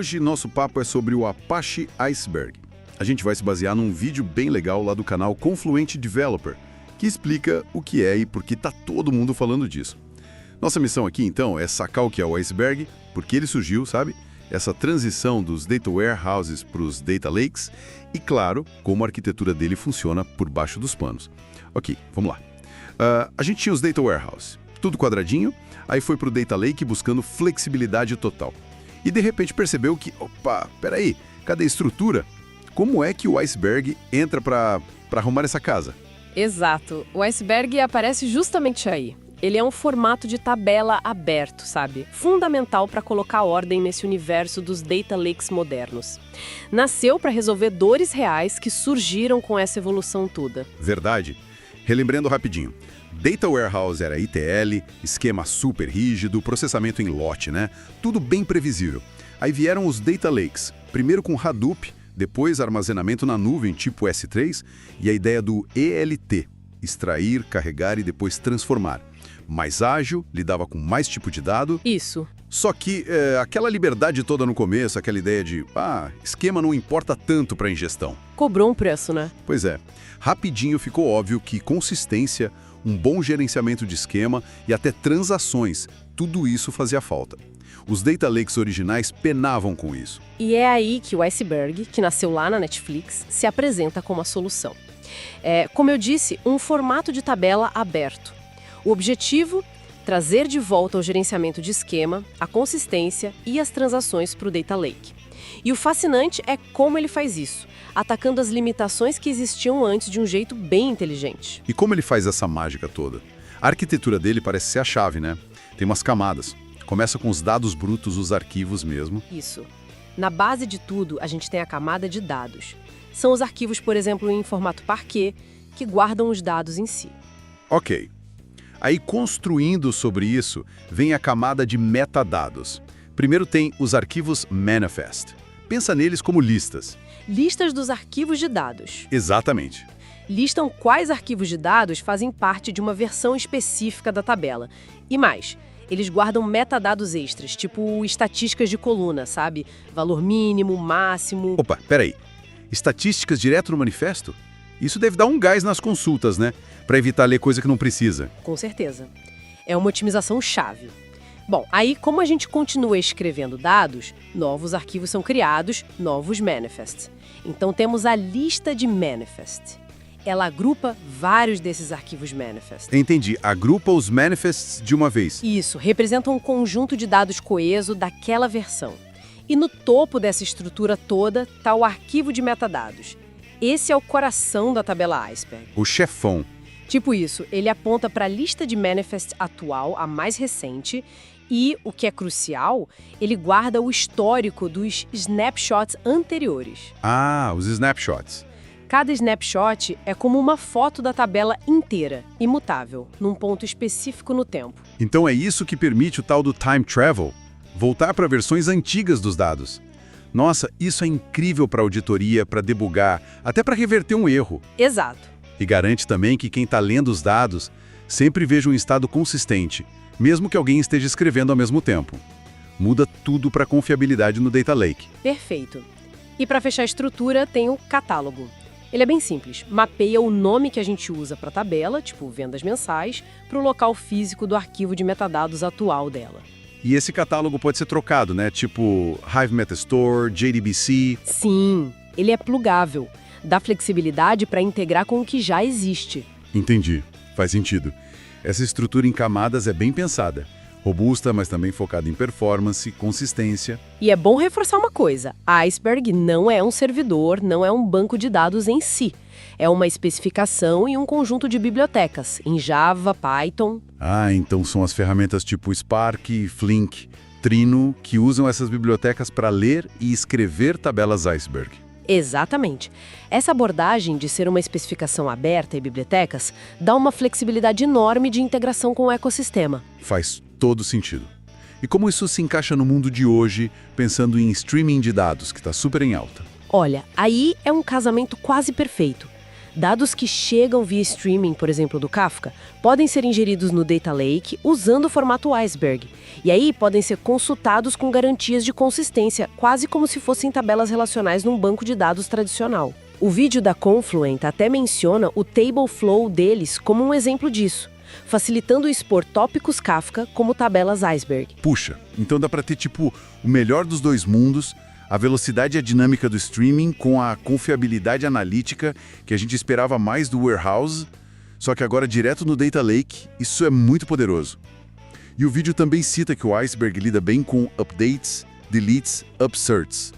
Hoje nosso papo é sobre o Apache Iceberg. A gente vai se basear num vídeo bem legal lá do canal Confluent Developer, que explica o que é e por que tá todo mundo falando disso. Nossa missão aqui, então, é sacar o que é o iceberg, por que ele surgiu, sabe? Essa transição dos data warehouses para os data lakes e, claro, como a arquitetura dele funciona por baixo dos panos. Ok, vamos lá. A gente tinha os data warehouse, tudo quadradinho, aí foi para o data lake buscando flexibilidade total. E de repente percebeu que, opa, peraí, cadê a estrutura? Como é que o iceberg entra para arrumar essa casa? Exato. O iceberg aparece justamente aí. Ele é um formato de tabela aberto, sabe? Fundamental para colocar ordem nesse universo dos data lakes modernos. Nasceu para resolver dores reais que surgiram com essa evolução toda. Verdade. Relembrando rapidinho. Data Warehouse era ETL, esquema super rígido, processamento em lote, né? Tudo bem previsível. Aí vieram os Data Lakes, primeiro com Hadoop, depois armazenamento na nuvem tipo S3 e a ideia do ELT, extrair, carregar e depois transformar. Mais ágil, lidava com mais tipo de dado. Isso. Só que aquela liberdade toda no começo, aquela ideia de, esquema não importa tanto para a ingestão. Cobrou um preço, né? Pois é. Rapidinho ficou óbvio que consistência, um bom gerenciamento de esquema e até transações, tudo isso fazia falta. Os data lakes originais penavam com isso. E é aí que o iceberg, que nasceu lá na Netflix, se apresenta como a solução. Como eu disse, um formato de tabela aberto. O objetivo? Trazer de volta o gerenciamento de esquema, a consistência e as transações para o data lake. E o fascinante é como ele faz isso, atacando as limitações que existiam antes de um jeito bem inteligente. E como ele faz essa mágica toda? A arquitetura dele parece ser a chave, né? Tem umas camadas. Começa com os dados brutos, os arquivos mesmo. Isso. Na base de tudo, a gente tem a camada de dados. São os arquivos, por exemplo, em formato Parquet, que guardam os dados em si. Ok. Aí, construindo sobre isso, vem a camada de metadados. Primeiro tem os arquivos manifest. Pensa neles como listas. Listas dos arquivos de dados. Exatamente. Listam quais arquivos de dados fazem parte de uma versão específica da tabela. E mais, eles guardam metadados extras, tipo estatísticas de coluna, sabe? Valor mínimo, máximo... Opa, peraí. Estatísticas direto no manifesto? Isso deve dar um gás nas consultas, né? Para evitar ler coisa que não precisa. Com certeza. É uma otimização chave. Bom, aí como a gente continua escrevendo dados, novos arquivos são criados, novos manifests. Então temos a lista de manifest. Ela agrupa vários desses arquivos manifest. Entendi. Agrupa os manifests de uma vez. Isso, representam um conjunto de dados coeso daquela versão. E no topo dessa estrutura toda está o arquivo de metadados. Esse é o coração da tabela iceberg. O chefão. Tipo isso, ele aponta para a lista de manifest atual, a mais recente, e, o que é crucial, ele guarda o histórico dos snapshots anteriores. Os snapshots. Cada snapshot é como uma foto da tabela inteira, imutável, num ponto específico no tempo. Então é isso que permite o tal do time travel? Voltar para versões antigas dos dados. Nossa, isso é incrível para auditoria, para debugar, até para reverter um erro. Exato. E garante também que quem está lendo os dados sempre veja um estado consistente, mesmo que alguém esteja escrevendo ao mesmo tempo. Muda tudo para a confiabilidade no Data Lake. Perfeito. E para fechar a estrutura, tem o catálogo. Ele é bem simples, mapeia o nome que a gente usa para a tabela, tipo vendas mensais, para o local físico do arquivo de metadados atual dela. E esse catálogo pode ser trocado, né? Tipo Hive Metastore, JDBC. Sim, ele é plugável. Dá flexibilidade para integrar com o que já existe. Entendi. Faz sentido. Essa estrutura em camadas é bem pensada. Robusta, mas também focada em performance, consistência. E é bom reforçar uma coisa. A Iceberg não é um servidor, não é um banco de dados em si. É uma especificação e um conjunto de bibliotecas, em Java, Python. Então são as ferramentas tipo Spark, Flink, Trino, que usam essas bibliotecas para ler e escrever tabelas Iceberg. Exatamente. Essa abordagem de ser uma especificação aberta e bibliotecas dá uma flexibilidade enorme de integração com o ecossistema. Faz todo sentido. E como isso se encaixa no mundo de hoje, pensando em streaming de dados, que está super em alta? Olha, aí é um casamento quase perfeito. Dados que chegam via streaming, por exemplo, do Kafka, podem ser ingeridos no Data Lake usando o formato Iceberg. E aí podem ser consultados com garantias de consistência, quase como se fossem tabelas relacionais num banco de dados tradicional. O vídeo da Confluent até menciona o Tableflow deles como um exemplo disso, facilitando expor tópicos Kafka como tabelas Iceberg. Puxa, então dá para ter tipo o melhor dos dois mundos, a velocidade e a dinâmica do streaming com a confiabilidade analítica que a gente esperava mais do warehouse, só que agora direto no Data Lake. Isso é muito poderoso. E o vídeo também cita que o Iceberg lida bem com updates, deletes, upserts,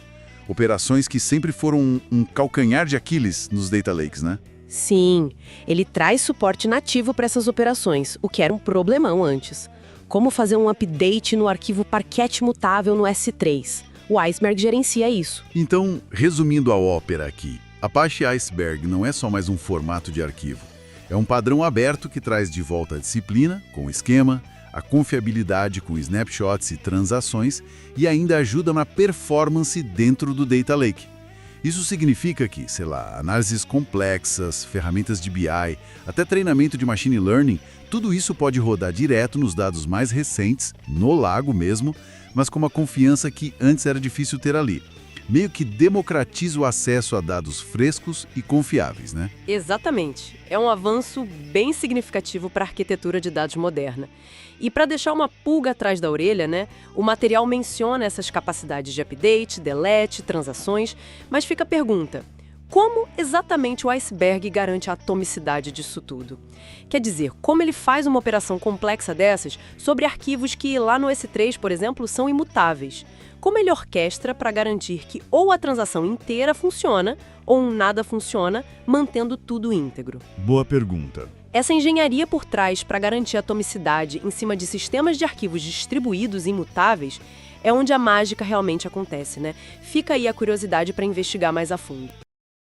operações que sempre foram um calcanhar de Aquiles nos Data Lakes, né? Sim, ele traz suporte nativo para essas operações, o que era um problemão antes. Como fazer um update no arquivo Parquet mutável no S3? O Iceberg gerencia isso. Então, resumindo a ópera aqui, Apache Iceberg não é só mais um formato de arquivo. É um padrão aberto que traz de volta a disciplina, com o esquema, a confiabilidade com snapshots e transações e ainda ajuda na performance dentro do Data Lake. Isso significa que, sei lá, análises complexas, ferramentas de BI, até treinamento de machine learning, tudo isso pode rodar direto nos dados mais recentes, no lago mesmo, mas com uma confiança que antes era difícil ter ali. Meio que democratiza o acesso a dados frescos e confiáveis, né? Exatamente. É um avanço bem significativo para a arquitetura de dados moderna. E para deixar uma pulga atrás da orelha, né, o material menciona essas capacidades de update, delete, transações, mas fica a pergunta: como exatamente o Iceberg garante a atomicidade disso tudo? Quer dizer, como ele faz uma operação complexa dessas sobre arquivos que lá no S3, por exemplo, são imutáveis? Como ele orquestra para garantir que ou a transação inteira funciona ou um nada funciona, mantendo tudo íntegro? Boa pergunta. Essa engenharia por trás para garantir a atomicidade em cima de sistemas de arquivos distribuídos e imutáveis é onde a mágica realmente acontece, né? Fica aí a curiosidade para investigar mais a fundo.